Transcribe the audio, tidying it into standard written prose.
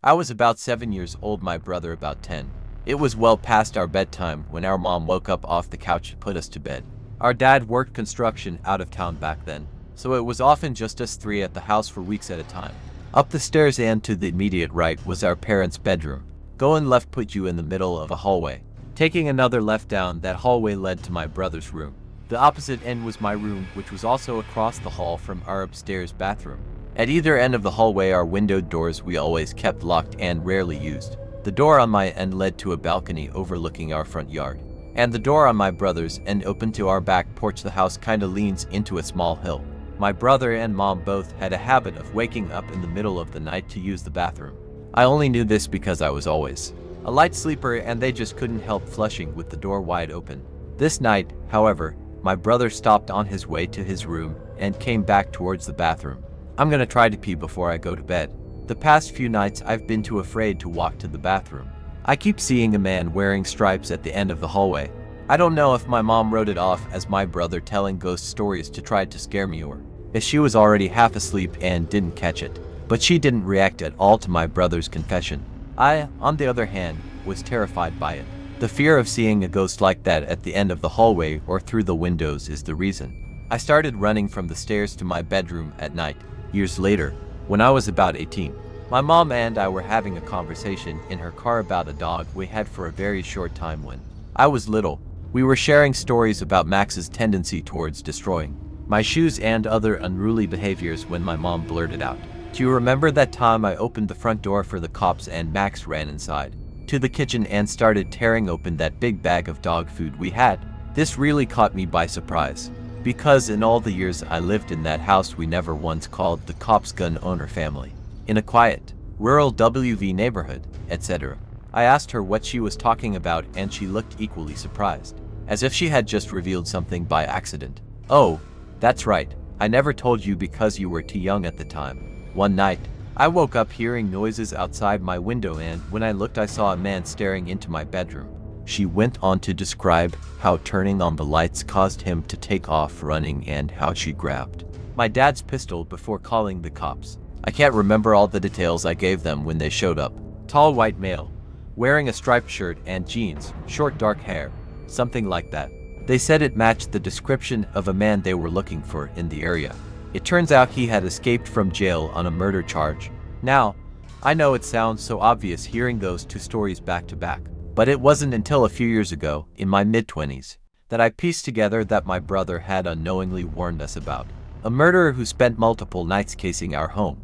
I was about 7 years old, my brother about 10. It was well past our bedtime when our mom woke up off the couch to put us to bed. Our dad worked construction out of town back then, so it was often just us three at the house for weeks at a time. Up the stairs and to the immediate right was our parents' bedroom. Going left put you in the middle of a hallway. Taking another left down that hallway led to my brother's room. The opposite end was my room, which was also across the hall from our upstairs bathroom. At either end of the hallway are windowed doors we always kept locked and rarely used. The door on my end led to a balcony overlooking our front yard. And the door on my brother's end opened to our back porch. The house kinda leans into a small hill. My brother and mom both had a habit of waking up in the middle of the night to use the bathroom. I only knew this because I was always a light sleeper and they just couldn't help flushing with the door wide open. This night, however, my brother stopped on his way to his room and came back towards the bathroom. I'm gonna try to pee before I go to bed. The past few nights I've been too afraid to walk to the bathroom. I keep seeing a man wearing stripes at the end of the hallway. I don't know if my mom wrote it off as my brother telling ghost stories to try to scare me or if she was already half asleep and didn't catch it. But she didn't react at all to my brother's confession. I, on the other hand, was terrified by it. The fear of seeing a ghost like that at the end of the hallway or through the windows is the reason I started running from the stairs to my bedroom at night. Years later, when I was about 18, my mom and I were having a conversation in her car about a dog we had for a very short time when I was little. We were sharing stories about Max's tendency towards destroying my shoes and other unruly behaviors when my mom blurted out, "Do you remember that time I opened the front door for the cops and Max ran inside to the kitchen and started tearing open that big bag of dog food we had?" This really caught me by surprise, because in all the years I lived in that house we never once called the cops gun owner family. In a quiet, rural WV neighborhood, etc. I asked her what she was talking about and she looked equally surprised, as if she had just revealed something by accident. "Oh, that's right, I never told you because you were too young at the time. One night, I woke up hearing noises outside my window and when I looked I saw a man staring into my bedroom." She went on to describe how turning on the lights caused him to take off running and how she grabbed my dad's pistol before calling the cops. I can't remember all the details I gave them when they showed up. Tall white male, wearing a striped shirt and jeans, short dark hair, something like that. They said it matched the description of a man they were looking for in the area. It turns out he had escaped from jail on a murder charge. Now, I know it sounds so obvious hearing those two stories back to back, but it wasn't until a few years ago, in my mid-20s, that I pieced together that my brother had unknowingly warned us about a murderer who spent multiple nights casing our home.